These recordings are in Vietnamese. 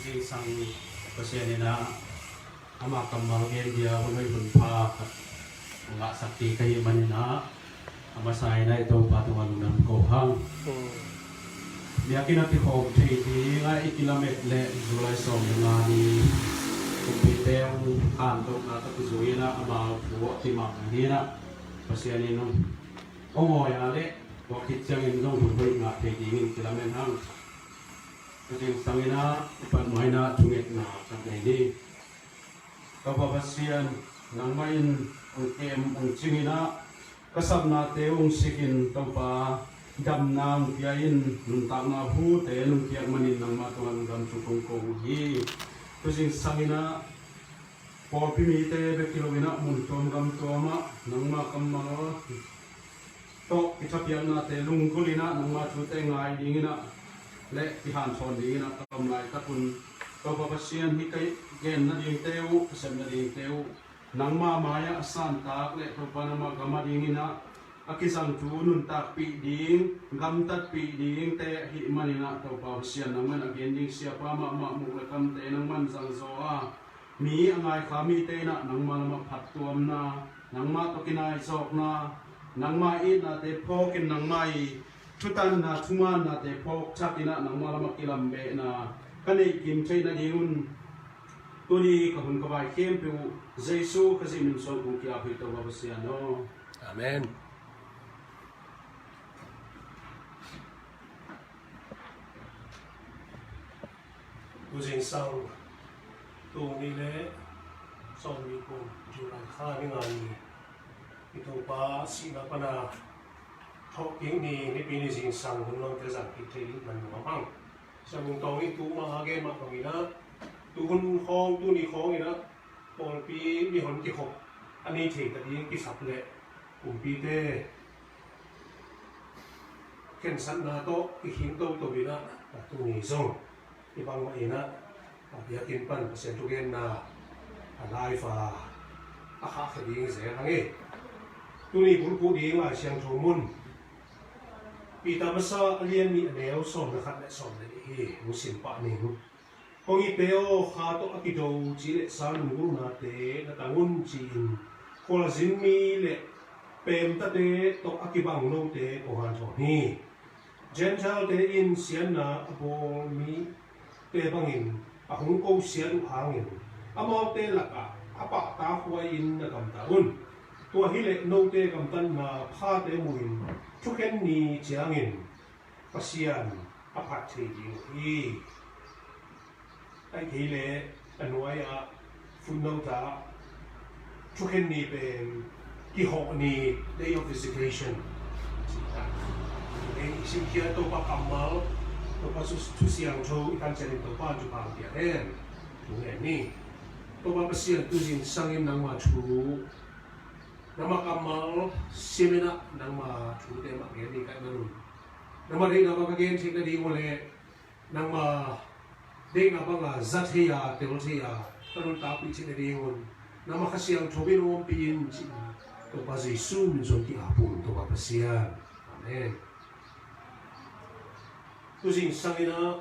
jing sang pasianina ama kamal gen dia hunoi hunpa nga sakti kai manina ama sai na ito patungan ng kohang biakin natin ko ti nga ikilamet le July som nga ni kumpiteng kantok na tapusuin na ama buo timang hina pasianin nung ongoy ale wakit siyang inong hunoi nga tigingin kilamen hang kasi sangina ipan mo na tungit na sagay kapapasiyan nang main ang singina kasab natin ang sikin tapa dam nang piyain nung tanga hu te nung piyak manin ng matuan dam sukong kong hi kasi sangina por pimite be kilomina munton gam tuama nang makamalo to itapian natin lungkulina nang matute ngai dingina le tihan son di na kamlai katun kapapasiyan hikay gen na ding teo kasem na ding teo nang mamaya santak le topa na magamadingin na akisang tunun tak pi ding gamtat pi ding te hi manina kapapasiyan naman agending siya pa mamamulakam te nang man sang soa mi angay kami te na nang malamapatuam na nang matokinay sok na nang mait na te pokin nang mai tutan na tuman na te pok chatina nang malamakilambe na kanay kim chay na diun tuni kahun kabay kem pu Jesu kasi minsan kung kaya ito babasiyan no. Amen. Kusing sang tung nile sang ni ko July kani ngani ito pa sina pa na talking ni pinising sang hunong tesang kitay man mamang sa mong tong ito mahage makangina tuhun khong tu ni khong ina pol pi mi hon ki khop ani the ka ding ki sap le pi te ken san na to ki hing to bina tu ni zong i bang ma ina bia kin pan pasen tu gen na life a kha ka ding ze hange tu ni pu ding ma siang thu mun pi ta ma sa alien mi neo som na khat le som le hi musim pa ni kung ipeo hato akido chile san ngu na te na tangun chin kola zimmi le pem ta te to akibang no te o han cho ni gentle te in sian na abo mi te bangin ahung ko sian hangin amo te laka apa ta huai in na kam taun tua hi le no te kam tan na pha te muin thuken ni chiangin pasian apat thi hi ai khi lệ anh nói phun nâu ta chúc hen ni bên cái họ ni day of visitation nên xin kia tôi bắt cầm máu tôi bắt xuất siang châu ikan chân tôi bắt chụp bằng tiền đen đúng vậy ni tôi bắt siang tôi xin sang em nang mà chú nang mà cầm máu semina nang mà chú để mà cái gì cái đó nang mà đây nang mà cái gì cái đi ngồi lệ nang mà ding abanga zathia telthia tanun tapi chine dingun nama khasiang thobin om pin chi to ba Jesu min zon ti apun to ba pasia amen tu jing sangina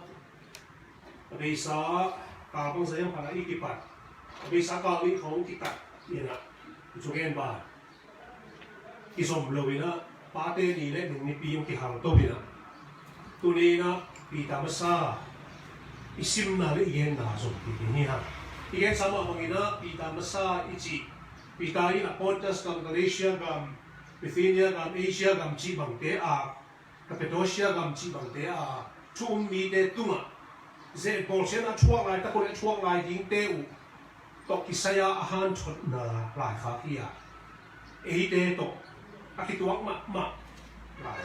beisa ka bang sayang para ikipat beisa ka li khong kitat ina chugen ba isom lowina pate ni le ni pi yung ki hang to bina tu ni na pi tamasa isim na le iyan na so ini ha iyan sama mangina pita masa ichi pita ina Pontus kam Galatia kam Bithynia kam Asia kam chi bang te a Cappadocia kam chi bang te a chung mi te tunga ze bolsen a chuak lai ta ko le chuak lai ding te u to kisaya ahan chot na lai kha kia e te to akituak ma lai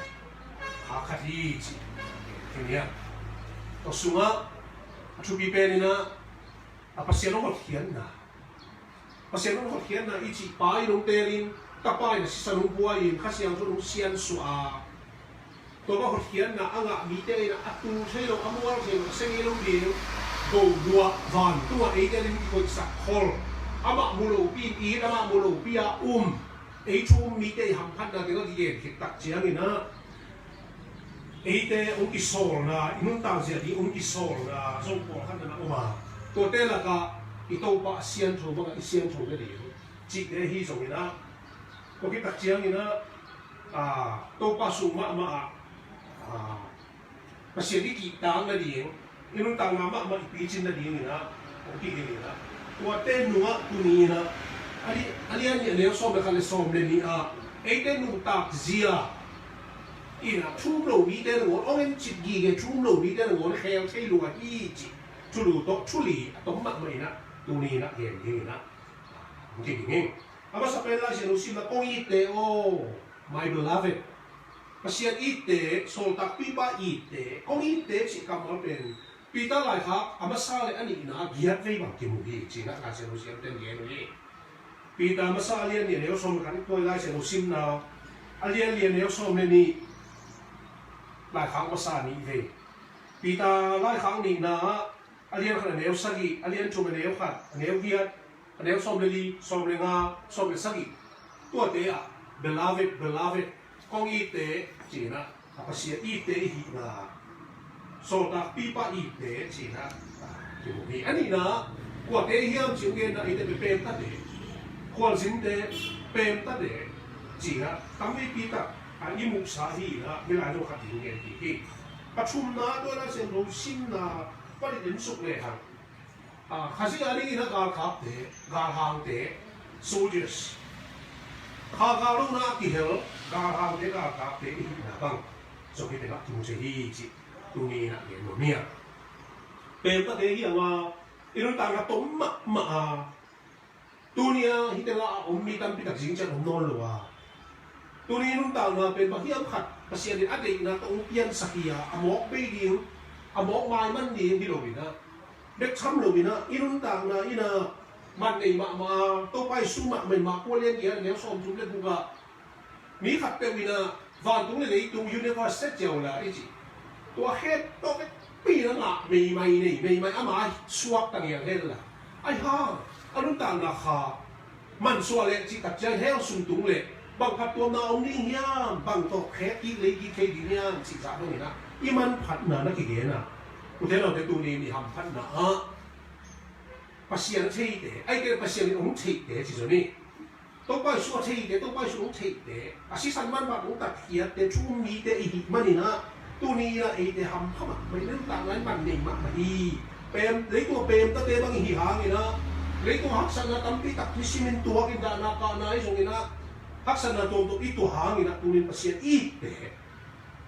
kha kha di chi kinia to sunga chupi penina apasiano ko khian na ichi pai nong terin kapai na sisanung buain khasiang so nung sian su'a to ba khian na anga mi te na atu selo amual se sengilong bil go dua van tua e te rin ko sa khol ama mulo pi i ama mulo pia mi te ham phat na te ko gi khit tak chiang ina ate ong isol na inun tang sia di ong isol na so ko kan na uma to te la ka ito pa sian tho ba sian tho de di chi de hi so ina ko ki tak chiang ina to pa su ma pa sia di ki tang na di inun tang ma pi chin na di ina ko ki di ina to te nu nga tu ni ina ali an ne so ba ka le so le ni ate nu tak zia ina chung lo mi de wo ong chi gi ge chung lo mi de wo khel thei lu ga i chi chu lu to chu li to ma mai na tu ni na ge ni na ngi ngi aba sa pe la si no si na ong i te o my beloved pasian i te so tak pi ba i te ong i te si kam ma pen pi ta lai kha ama sa le ani na giat vei bang ki mu hi chi na ka se no si ten ge no ni pi ta ma sa lian ni ne so ma kan ko lai se no sim na alian lian ne so me ni lai khang masa ni ve pita lai khang ni na alian khan neu sagi alian chu neu khat neu hiat neu som li som le nga som le sagi to te a beloved kong i te chi na apasia i te hi na so ta pi pa i te chi na ki mo ni ani na ko te hiam chi nge na i te pe ta de ko sin te pe ta de chi na tam vi pi ta i mu sa hi na mi lai no khat hi nge ti hi pachum na do na sen ro sin na pa ri den suk le ha khasi ani na ga khap te ga hang te soldiers kha ga lu na ki hel ga hang te ga khap te hi na bang so ki te ga tu se hi chi tu ni na ye no mia pe ta te hi wa iron ta ga tom ma tu nia hi te la om mi tam pi tak jing cha no lo wa tuni nung tao na pen bahiam khat pasien din ade na tong pian sakia amok be ding amok mai man ding di lo bina bek cham lo bina inun tao na ina man nei ma to pai su ma mai ma ko len ya ne som chung le bu ga mi khat pe bina van tung le nei tung universe set jao la i chi to het to ke pi na la mei mai nei mei mai ama suak tang ya le la ai ha anun tao na kha man so le chi tak jang hel sum tung le bangพัดตัวนาองนี่ยามบางตัวแค่กิเลยกิเคดีเนี่ยสิจ้าตรงนี้นะอีมันพัดนานักกิเกนะอุเทนเราเดตัวนี้มีทำพัดนาปัสยานเทียไอ้เกปัสยานองเทียจิตนี้ตัวไปชัวเทียตัวไปชัวองเทียอาศัยสันมันว่าองตัดเทียแต่ชุ่มมีแต่อีกมันนี่นะตัวนี้นะไอ้แต่ทำเข้ามาไม่เรื่องต่างนั้นมันเด่นมากดีเป็นเลยตัวเป็นตั้งแต่บางหีหางนี่นะเลยตัวหักสันนะตั้มปีตักที่ซีเมนตัวกินดานาคานาไอ้ตรงนี้นะhaksana tonto itu hangin na tunin pasien ite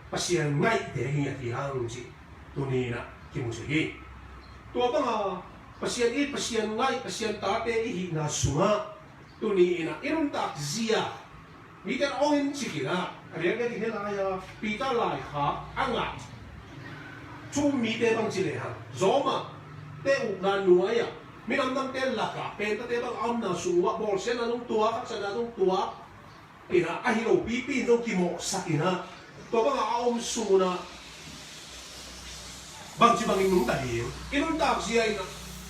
pasien ngai te hinga ti hang si tunina kimusugi to ba nga pasien it pasien ngai pasien tate ihi na sunga tunina irun tak zia mi ten ongin sikina ariya ga dinela ya pita lai kha anga chu mi te bang chile ha zoma te u na nuaya mi nam nam te laka pe ta te bang am na suwa bol sen na nung tua haksana nung tua ina ahiro pipi no kimo sakina to ba nga om suna bang chi bang nung ta hi inun ta sia ina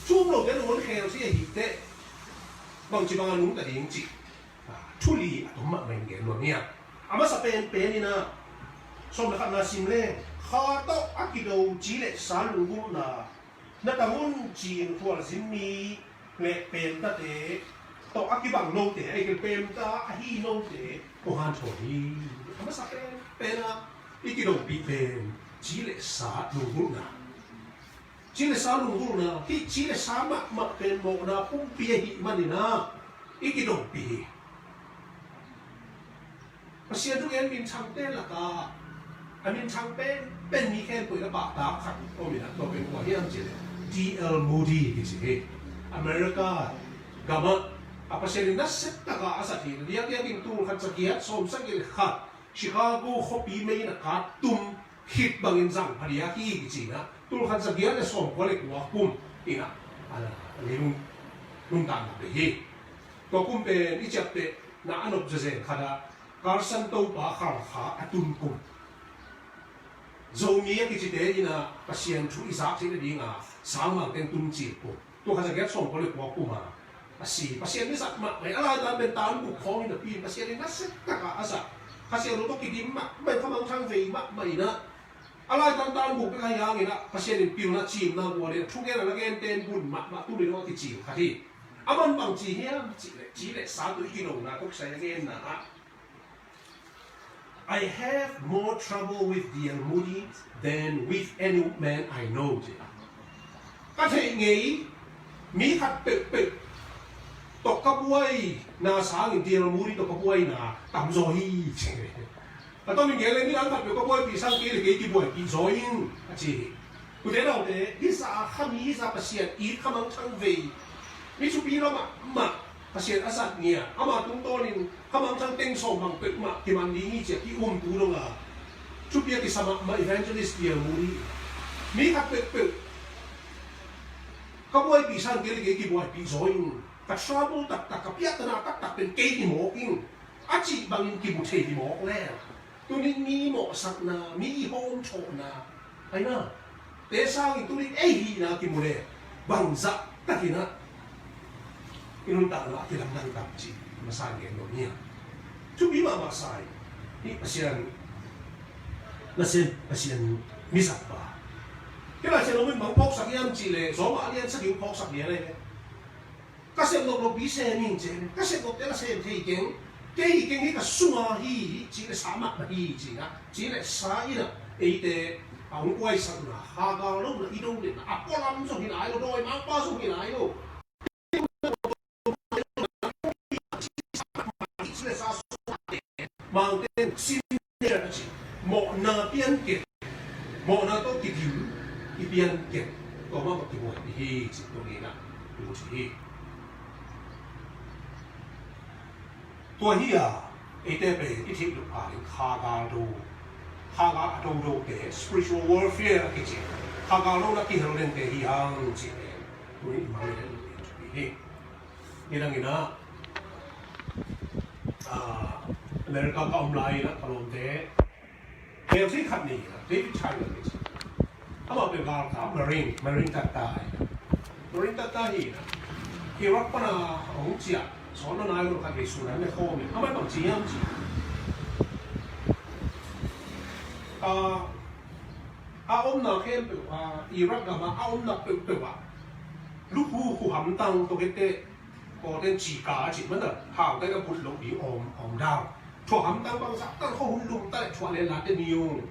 chung lo den won khel sia hi te bang chi bang nung ta hi chi thuli atom ma men ge no nia ama sa pen pen ina som la na sim le kha to akido chi le sa lu gu na ta mun chi thua sim mi le pen ta te to akibang no te ai ke pem ta hi no te o han tho hi ama sa pen na ikido pi pen chi le sa lu gu na chi le sa lu gu na ki chi le sa ma pen mo na pum pi hi manina ikido pi pasia tu en min chang te la ka amin chang pen mi khen pui la ba ta khat o mi na to pen ko hiam chi DL Moody ki chi America gama apa sering nasib taka asati dia king tu khat sakiat som sakil khat Chicago khopi mai na khat tum hit bangin jang paria ki china tu khat sakiat le som ko le wa kum ina ala lung lung tan de hi to kum pe ni chap pe na anop je khada Carson to pa khar kha atun kum zomi ki chi de ina pasien thu isa chi de dinga sang ten tum chi ko tu khat sakiat som ko le wa kum pasien ni sak ma mai ala ta ben tan bu khong ni pi pasien ni nasib taka asa pasien ro to ki dim ma ben khamang thang ve ma mai na alai tan bu pe yang ina pasien in pil na chim na bo le thu ge na gen ten bun ma tu le no ti chi kha thi aman bang chi hiam chi le sa tu ki no na ko sai gen na I have more trouble with the Moody than with any man I know. Các thầy nghĩ mỹ khát bự bự tộc cấp quay na sáng những tiền Moody tộc cấp quay na tạm rồi. Tôi mình nghĩ lên những anh thật được cấp quay bị sang kia là cái buổi bị rồi chị. Cứ thế nào thế? Ít sa khăm ít sa pasien ít khăm ăn thăng về. Mỹ chụp đi đó mà pasien asat nia. Ama chúng tôi nên khăm ăn thăng tên sòng bằng bự mà thì mình đi chỉ cái tu đâu là. Chụp đi cái sama mà evangelist tiền Moody. Mỹ khát bự bự. Các bôi bị sang kia cái bôi bị rồi, các trouble các biết là cácเป็นcái gì mỏ kinh, chỉ bằng những cái một thế gì mỏ lẽ, tôi nên nghĩ mỏ sạch na, nghĩ hôn trộn na, ấy na, để sao thì tôi nên ấy gì na cái một lẽ, bằng dạ tất nhiên na, cái nó tạo ra cái làm năng tập chỉ, mà sai cái nó nhỉ, chú bí mà sai, đi pasien misat ba. Cái là chuyện mình bằng phốt sắc yam chỉ lệ, gió mà liên sắc yếu phốt sắc nhẹ này. Các xem lộc lộc bí xe mình chứ, các xem lộc là xem thì cái cái sung hi chỉ là sa mạc hi chỉ là sa ít là ấy để ông quay sắc là hà ga lúc là ít đâu để à có lắm rồi thì lại rồi mang bao rồi thì lại rồi. Chỉ là sa mang tên xin là chỉ một na biên kiệt, một na tốt kiệt hữu. Ibian kiệt có mà một cái buổi thì chỉ tôi nghĩ là buổi thì tôi hi à ấy thế về cái chuyện được à những khá gà đồ để spiritual warfare cái gì khá gà đâu là cái hàng lên cái hi hàng gì tôi nghĩ mà người ta chuẩn bị đi là người na America có ông lại là còn thế theo cái khăn này là David Chai là cái gì apa begal ka marine tata hi Iraq pana ong chia so na nai lo ka ke su na me kho me ama tong chi yam chi om na khem pe Iraq ga ma om na pe wa lu hu ham tang to ke te ko den chi ka chi man da hao dai ga put lo bi om dao cho ham tang bang sa tang kho hun lum ta chwa le la te niu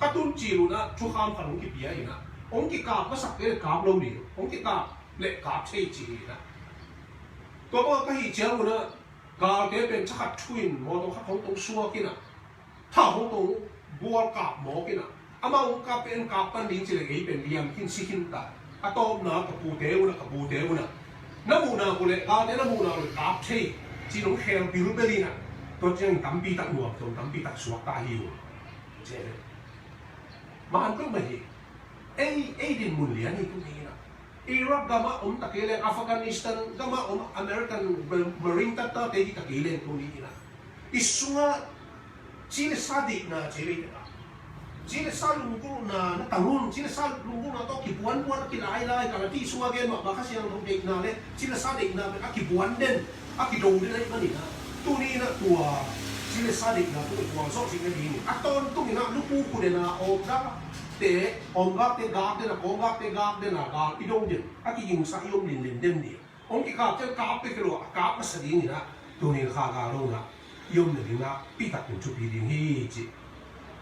các tuân chỉ luôn á, chú khám phản ông kịp bia gì nè, ông kịp cạp có sặc cái cạp lâu đi, ông kịp cạp lệ cạp chơi chỉ nè, tôi có cái gì chéo luôn á, cạp cái bên chắc hạt twin, mò tông khắp không tông xua kia nè, thảo không tông bùa cạp mò kia nè, ama ông cạp bên cạp tan đi chỉ là cái bên liam hin si hin ta, tôm nè cạp bù téo nè, nấm mù nè cô lệ cạp đấy nấm mù nè cạp chơi, chỉ nó khéo bị lúc đấy nè, tôi chỉ tắm pi tắc mùa, tôi tắm pi tắc suộc ta hiểu, chơi đấy. Mà anh có mấy gì? Ai din mun lian itu ni na. Iraq gama takilen Afghanistan gama American Marine tata tedi takilen tu ni na. Isunga Chile sadik na Chile na. Chile salungku na tahun Chile salungku na to kibuan kilai kalau ti sunga gen mak bakas yang dek na le Chile sadik na kibuan den akido den ai mani na. Tu ni na tua Chile sadik na tu kuang sok sing ni. Aton tu ni na lupu ku de na te gap de na gap de na ga idong de aki yung sa yung lin dem ni. Ong ki gap te kilo gap ma sa ni na tu ni kha ga ro na yung ni na pi tak tu chu pi ding hi chi.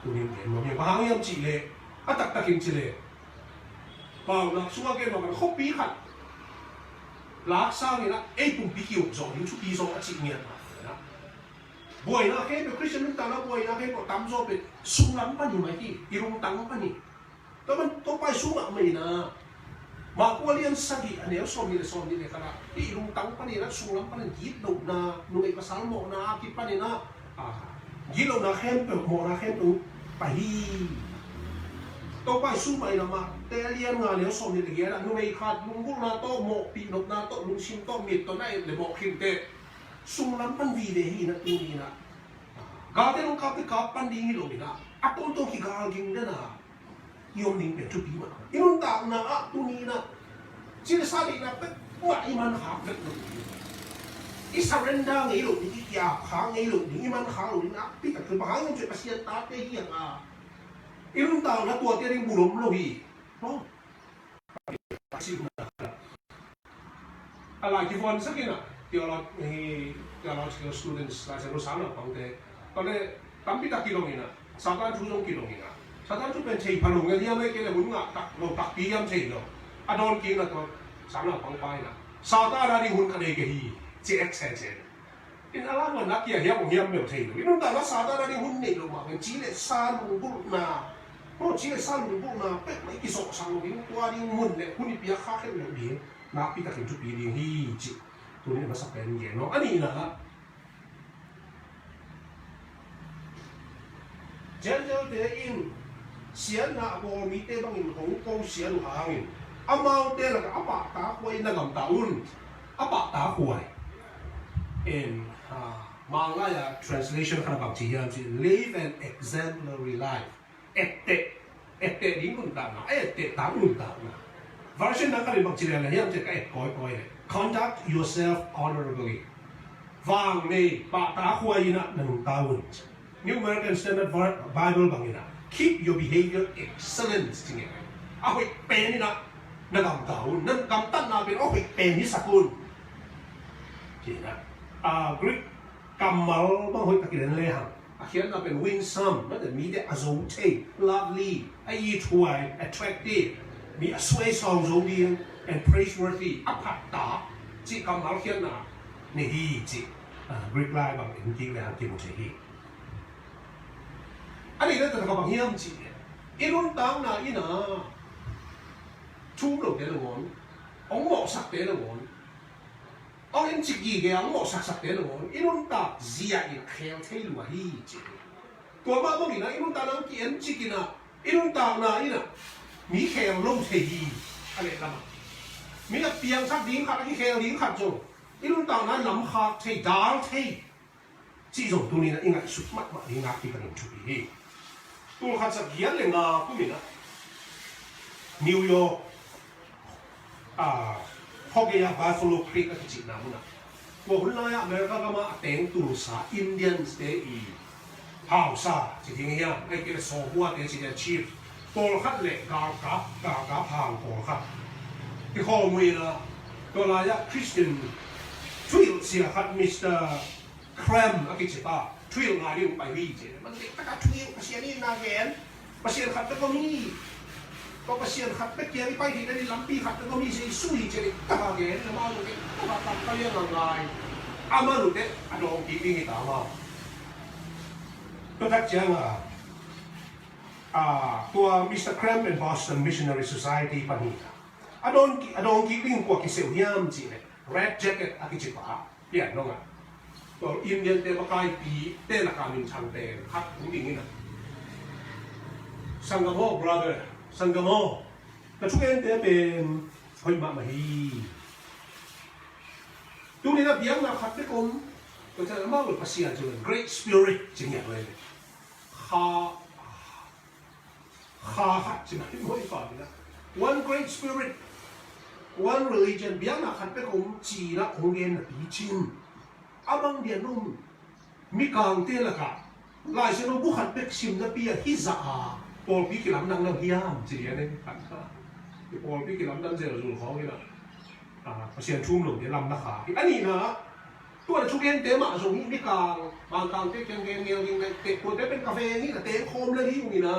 Tu ni de mo ni ba hang yam chi le atak takin chi le. Bao na suwa ge no khop pi khat. Lak sa ni na e tung pi kiu zo ni chu pi zo a chi ni na. Buổi nào cái Christian chúng ta nói buổi nào cái có tắm rồi bị sung lắm bao nhiêu mấy thì irung tắm bao nhiêu, tôi bay sung ạ mày nè, mà qua liên sang thì nếu xong như này cả thì irung tắm bao nhiêu nó sung lắm bao nhiêu giết đầu nè, nuôi cái sáng mộ nè, cái bao nhiêu nè, giết đầu nè khen được mộ nè khen được, phải đi, tôi bay sung mày nè mà, tê liên ngà nếu xong như này là nuôi khát lung cũng nè to mộ bị nộp nè to lung xin to miệt to này để mộ khiêm tệ. Sung lam pan vi de hi na tu ni na ga te long kap te kap pan ding lo ni na atong to ki gal ging de na yom ding pe chu pi ma inun ta na a tu ni na chi sa di na pe wa i man ha pe lo i surrender ngai lo ni ki ya kha ngai lo ni i man kha lo ni na pi ta ke ba ngai chu pasien ta te hi a inun tao na tua tiering bulom lo hi no kasi na ala ki von sakina theological students la sa sana pangte kale tampi ta kilongina saka jujong kilongina saka ju pen chei phalong ngai mai ke le mun nga tak lo tak pi yam chei lo adon ki na to sana pang pai na sa ta ra ri hun ka ne ke hi che ek che in ala mo nak ya hiam hiam me thei lo inun ta la sa ta ra ri hun ne lo ma pen chi le sa lu bu na no chi le sa lu bu na pe mai ki so sang lo in tua ri mun le hun pi kha ke lo bi na pi ta kin ju pi ri hi chi tu ni ma sa pen ye no ani na general de in sian na bo mi te bang in hong ko sian hangin amau te la ka apa ta koi na gam taun apa ta koi in Malaya translation kana bang chi yam chi live an exemplary life ette din kun ta na ette ta kun ta na version na kana bang chi la yam che ka koi conduct yourself honorably vang ne pa ta koi na nang taun New American Standard Bible bang ina keep your behavior excellent ting ina ahoy pen ina nagam taun nan kam tan na bin ahoy pen ni sakun kina Greek kamal bang hoy takilan lehang akhian na pen winsome na the media azote lovely ai chuai attractive mi asway song zodian and praiseworthy apata chi kamal khian na ni hi chi Greek lai bang in ki le ki mo hi anh ấy là bằng hiếm chỉ inun tang na ina chum lo cái luôn ông mỏ sắc cái luôn ông em chỉ gì cái ông mỏ sắc cái luôn inun ta zia in khéo thế luôn hi chỉ tua ba bông ina inun ta nang ki em chỉ kina inun tang na ina mi khéo lâu thế hi anh ấy làm mi là piang sắc điên khát cái khéo điên khát rồi inun tang na nắm khát thế đào thế chỉ dùng tu ni na ingat sút mat mat ingat ki kan chu hi tu khat sa gian le nga ku mi na New York Hogeya Buffalo Creek ka chi na mu na ko hun la ya America ka ma teng tu sa Indians te i hao sa chi thing ya ai ke so hua te chi ya chief tol khat le ka phang tol khat ki kho mui na to la ya Christian Twill sia khat Mr. Cram akichita Twill nga rin pa hi je man le taka twill pasien ni na gen pasien khat ko mi ko pasien khat pe ke pa hi ni lampi khat ko mi se sui je ta gen na ma lu ke ta ta ka ye ngai ama lu de adong ki ni ta ma to tak chang tua Mr. Cram and Boston Missionary Society pa ni adong ki ring ko ki se hiam ji ne red jacket akichita ya no nga to Indian te makai pi te la kamin chang te khat ku ding ina Sangamo brother Sangamo na chuken te pen hoi ma hi tu ni na biang na khat te kom to cha ma lu pasia chu great spirit jing ya le ha chi mai moi fa ni one great spirit one religion biang na khat te kom chi na ong gen na pi chin abang dia nung mi kang te la ka lai se no bu khat pek sim na pi hi za pol pi ki lam nang na hiam chi ya ne khat ka pol pi ki lam dan je zu kho ni na pasien chum lo de lam na kha ani na tu chu gen te ma so mi kang bang kang te ken gen ngel ging te ko te pen cafe ni ka te khom le hi ni na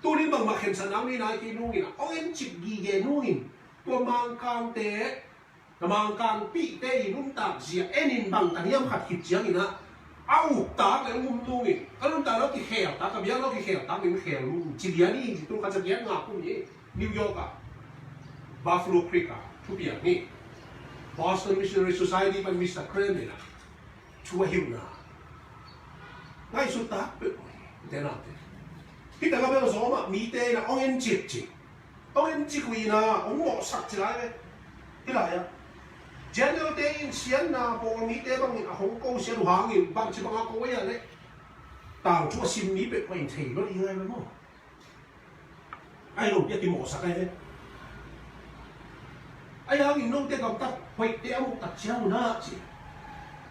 tu ni bang ma khen san ang ni na ki nu ni na o en chip gi ge nu ni tu mang kang te mang kang pi te nung tak zia enin bang taniam khat hit chiang ina au ta le ngum tu ni alun ta lo ki khel ta ka biang lo ki khel ta min khel lu chi dia ni tu ka cha biang nga ku ni New York Buffalo Creek tu pia ni Boston Missionary Society pan Mr. Cram ni na chua hiu na ngai su ta pe te na te kita ka be so ma mi te na ong en chip chi ong en chi ku ina ong mo sak chi lai cái lại general te in sian na po mi te bang in hong ko sian hang in bang chi bang ko ya le tang chu sim mi pe ko in thei lo di ngai mo ai lo ya ti mo sa kai le ai hang in no te kam ta hoi te amu ta chiao na chi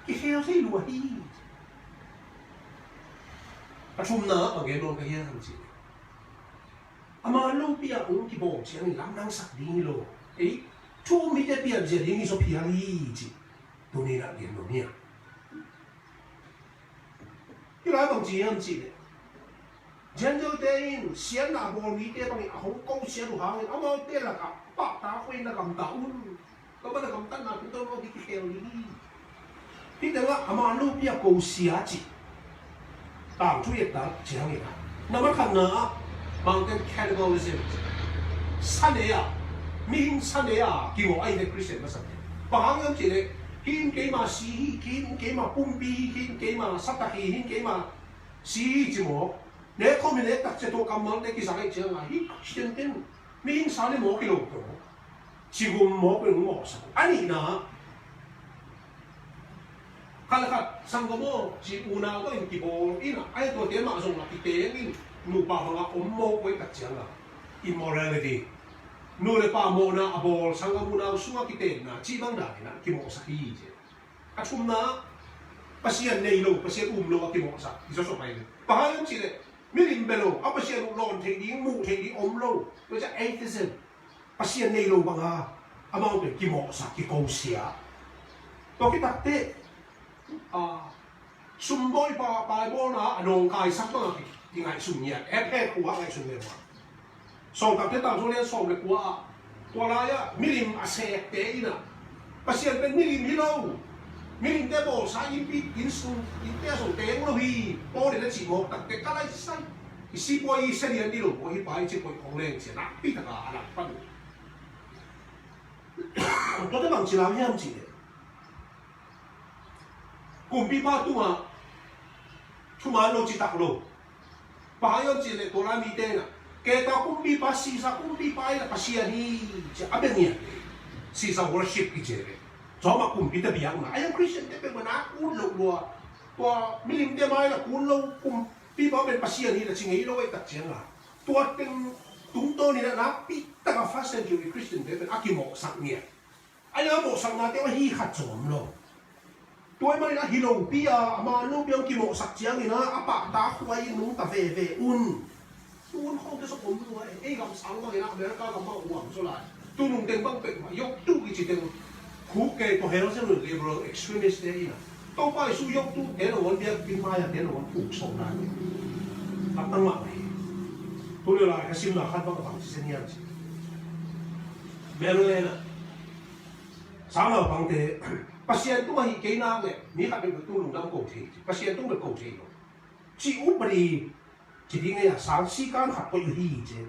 ki heo sei lu hi a chum na bang ge no ka ya ham chi ama lo pia ung ki bo chiang lam nang sak ding lo thu mi te pia je ding so pia li chi tu ni na gen no nia ki la bang ji am chi le jen jo te in xian na bo mi te bang a hong kong xian lu hang ama te la ka pa ta hui na kam ta un ko ba na kam tan na tu to no di ki kel li ti te wa ama lo pia ko xia chi tang chu ye ta chiang ni na na ma khan na mountain cannibalism Sunday min Sunday ki mo ai de Christian ma sa bahang yam chi le hin ke ma si hin ke ma pum bi hin ke ma sata hi hin ke ma si chi mo ne ko mi le tak che to kam mang de ki sa ai chiang a hi Christian ten min sa le mo ki lo to chi gum mo ko mo sa ani na kala ka sang ko mo chi una ko in ki bo ina ai to te ma song na ki te in nu pa nga mo ko ka chiang a immorality nu le pa mo na abol sang ko na suwa ki te na chi bang da na ki mo sa hi je a chum na pasian nei lo pasian lo ki mo sa i so so pai pa ha yong chi le mi lim belo a pasian lon the ding mu the ding lo ko cha atheism pasian nei lo banga among ki mo sa ki ko sia to ki tak te sum boy pa bo na anong kai sak ma ki ngai sum nia he ku ha ngai sum le wa so tak te ta so le so le kwa to la ya milim a se te ina pasien ben milim hi lo milim te bo sa in pi in su in te so te lo hi bo le chi mo tak te ka lai sai i si bo i se li an di lo bo hi pai chi ko ong le chi na pi ta ka ala pa to te bang chi la hiam chi le cùng bi ba tu ma thu ma lo chi tak lo pa yon chi le to la mi te na ke ta cùng bi ba si sa cùng bi ba la pa si ani cha aben ya si sa worship ki je le zo ma cùng bi ta bi yang ma ai Christian te pe ma na ku lo lo to mi lim te mai la ku lo cùng bi ba ben pa si ani la chi ngai lo ai ta chen la to ten tung to ni na pi ta ka fa sen ju Christian te ben akimo sak ni ai mo sak na te wa hi khat zom lo tôi mới là hilong pia mà lúc yang ki mo sak chiang ina apa ta khuai nung ta ve un không thể sống luôn ấy gam sang mà ina America gam ma uang so lại tu nung ten bang pe ma yok tu ki chi ten khu ke to hero se liberal extremist đấy ina to pai su yok tu thế là won dia pin mai thế là won phụ so na ta tăng ma tôi là cái sim là khát bang bằng sinh nhiên Maryland sáng nào bằng thế pasien tu hi ke na le mi ka be tu lu dam ko thi pasien tu be ko thi lo chi u bari chi ding ya sang si kan khat ko hi je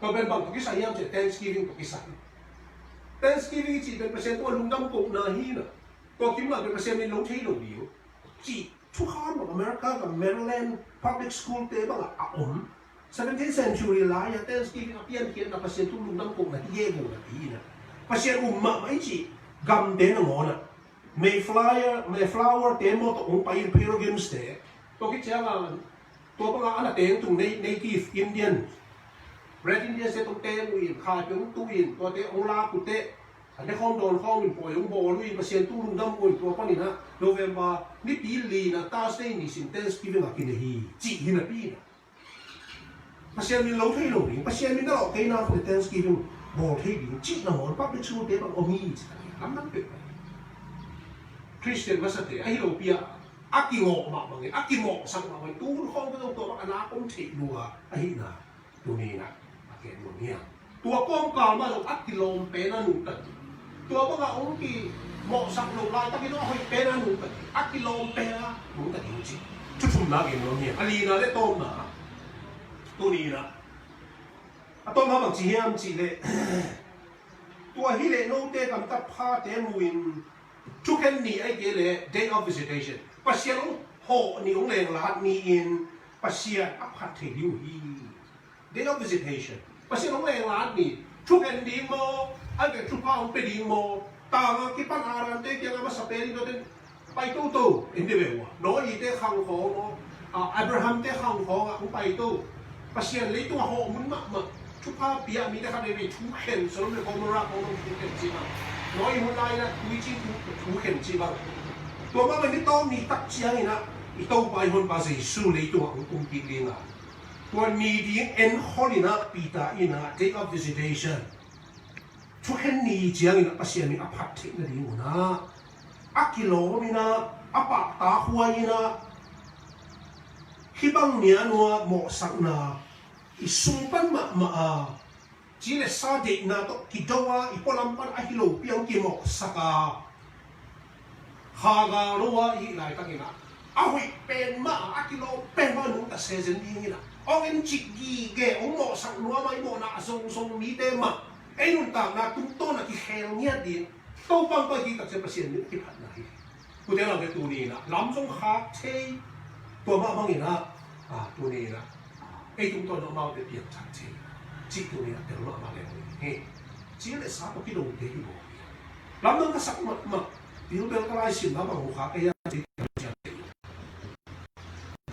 to ben bang ki sa yam che Thanksgiving to ki sa Thanksgiving chi ben pasien tu lu dam ko na hi na to kim la be pasien min lo thi lo bi chi thu khan of America ka Maryland public school te bang a 17th century la ya Thanksgiving a pian kian na pasien tu lu dam ko na ye mo na hi na pasien ma mai chi gam de na ngona Mayflower te mo to ong pai pilgrims te to ki chang to pa nga ana te tung native Indian Red Indian se tong te muin kha pyong tu in to te ong la ku te ane khom don khom in poi ong bo lu in pasien tu lung dam oi to pa ni na November ni pi li na Thursday ni sin Thanksgiving a kin hi chi hi na pi na pasien min lo thei lo ring pasien min da lo ke na for Thanksgiving bo thei ring chi na mon public school te bang omi am nan pe Christian masa te ai lo pia aki ngo ma mangi aki mo sang ma mai tu khong ko to ba na kom thi lua ai na tu ni na ake mo nia tu kom ka ma lo aki lom pe na nu ta tu ba ga ong ki mo sang lo lai ta ki no hoi pe na nu ta aki lom pe na nu ta ni chi chu chum na ge mo nia ali na le tom na tu ni na a to ma bang chi hiam chi le tu hi le no te kam ta pha te muin chu ken ni ai ke le day of visitation pasien ho ni ong leng la ni in pasien a phat the liu hi day of visitation pasien ong leng la ni chu ken di mo ai ke chu pa ong pe di mo ta nga ki pan aran te ke ma sa pe ni do ten pai tu tu in de we wa no i te khang ho no Abraham te khang ho nga ong pai tu pasien le tu ho mun ma chu pa pia mi te kha de chu ken so le ko mo ra ko no ken chi ma nói hôm nay là quý chi thú khiển chi bằng tôi mà mình biết to mi tắc chiang na ito pa hon pa sa isu le ito ang kung pili nga ตัวนี้ที่เอ็นฮอลินะปีตาอินะ take up visitation ช่วยนี้เจียงอินะปัสยามีอภัตถินะดีหัวนะอักกิโลมีนะอปะตาหัวอินะฮิบังเนียนัวหมอสักนาอิสุงปันมาจีเลสาเดนะตกิดว่าอิปลัมปันอะฮิโลเปียงกิหมอสักฮากาโรวะอีหลายตั้งอินะเอาไว้เป็นมาอะกิโลเป็นมาหนุ่มแต่เซเซนดีนี่นะเอาเงินจิกกีเกะเอาหมอสักนัวไม่หมอนะทรงมีเต็มมาไอ้นุ่นต่างนะตุ้มต้นนะที่แข็งเนี่ยดีโตปังไปที่ตัดเส้นประเสียนนี่ที่ผ่านมากูเดี๋ยวเราไปตัวนี้นะลำทรงขาเทตัวมาบางอย่างนะตัวนี้นะไอ้ตุ้มต้นเราเมาแต่เปียกชัดเจนจิกตัวนี้นะเดี๋ยวเรามาแล้วนี่จีเลยสาบพี่ลงเดียวลำนั้นก็สักมาเดี๋ยวเบลก็ไล่สินแล้วมาหัวขาไอ้ยาจี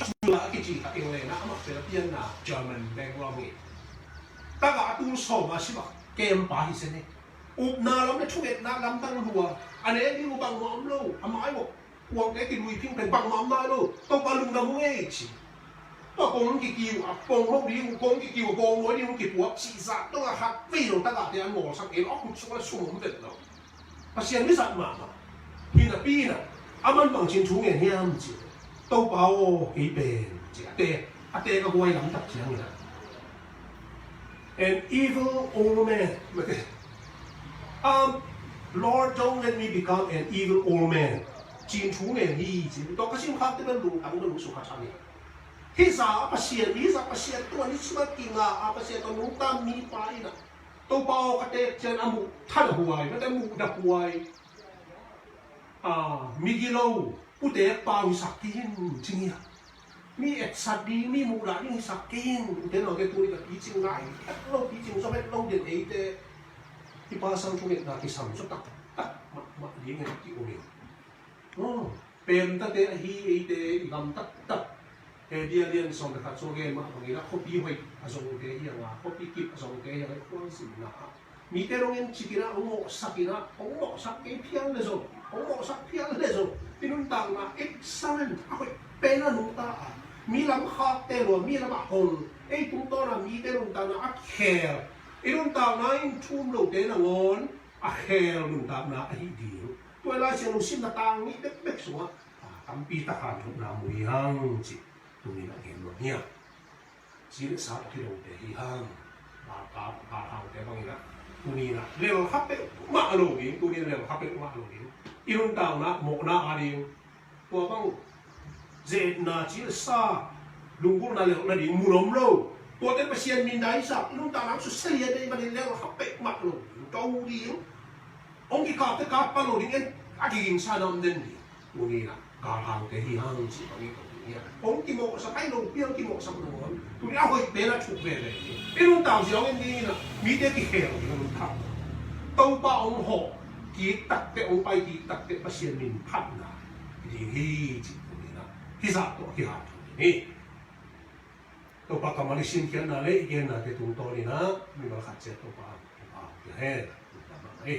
จุฬากิจิกับเองเลยนะมาเป็นเพี้ยนนะเยอรมันแบงก์เราเนี่ยแต่ก็ตู้สอบมาใช่ปะเกมป่าที่เส้นนี้อุบนาเราไม่ช่วยนะลำตั้งรัวอันนี้ที่เราบังมอมลูกทำไมบอกพวกนี้กินลุยพิ้งเป็นบังมอมได้ลูกต้องปาลุงดำเงี้ยสิต้องกงกี่กิวกงลูกดีกงกี่กิวกงร้อยดีกี่ปัวสีสันต้องหักวิ่งตั้งแต่เดือนหมอสักเอ็นออกคุณช่วยสุ่มเด็ดเราภาษาไม่สัตว์มาพี่น่ะอามันบางชิ้นชุ่มเงี้ยมันจีต้องเป่าไอ้เป็นจีเตะก็ไว้หลังตัดเชียงนี่นะ An evil old man Lord don't let me become an evil old man จีนชุ่มเงี้ยนี่จีต้องก็ชิมข้าวที่มันรู้ทำก็รู้สุขภาพนี่ที่สาภาษาที่สาภาษาตัวนี้ชิมากินภาษาตัวนู้นตามมีไปนะตัวเป่ากระเตะเจนอามุท่านหัวไม่ได้มุดับหัวมีกิโลผู้เด็กเป่าสักกินจริงอ่ะมีเอ็ดสัตดีมีมูระนี่สักกินเดี๋ยวเราแกตัวนี้ก็ปีจริงไงเราปีจริงสมัยเราเด็กเอเตที่ภาษาช่วงนี้นะที่สามสุดตักมาเลี้ยงกันที่โอเลี้ยงเป็นตั้งแต่ฮีเอเตอีกำตักเดียเรียนส่งนะครับส่งเงินมาตรงนี้แล้วเขาปีไว้ส่งเงินยังว่าเขาปีกิบส่งเงินยังไงควรสินะมีแต่โรงเรียนชิกินะองค์สักกินะองค์สักเอพียนเลยส่งองค์สักเพียนเลยส่งที่นุ่นต่างนะเอ็กซ์แลนต์เอาไปเป็นนุ่นต่างมีลำคาเตลมีลำบากคนไอ้ตุ้งต้นนะมีแต่นุ่นต่างนะอักเคลไอ้นุ่นต่างนะอินทุ่มลูกเดนงอนอักเคลนุ่นต่างนะไอ้ดีตัวลายเสียงนุ่มสินต่างนี่เด็กๆสัวทำปีตะการทุกนามุยังจิตัวนี้นะเห็นว่าเนี่ยจีนสาวที่เราเดียหังปาเอาแต่บางอย่างนะตัวนี้นะเร็วขับไปมาโลกิตัวนี้เร็วขับไปมาโลกิอีรุ่นต่างนะหมกนะอะไรตัวบางเจนนะจีนสาวลุงกูนั่นเร็วนั่นดิมุลมโลตัวเต็มเปอร์เซ็นต์มินได้สักรุ่นต่างนั้นสุดเสียได้มาเร็วขับไปมาโลเกาหลีองค์ที่ขับแต่ขับไปโลดิเอ็นอากินชาดำเด่นตัวนี้นะการทางแต่ที่ห้างจีบางอย่างผมกินหมกสักไอ้ลงเปรี้ยวกินหมกสักหน่อยตัวนี้เอาไปเป็นละฉุกเลยไอ้ลุงต่างเสียงเงินดีนะมีแต่ที่เขียวที่ลุงทำตัวป้าองหกกีตักเตะองไปกีตักเตะมาเชียนมินพันนะดีจีตัวนี้นะที่สักตัวที่หาตัวนี้ตัวป้ากำมาลิชินเขียนนะเละเย็นนะแต่ตัวนี้นะมีมาขัดเจตัวป้าอย่าให้ตัวป้าไม่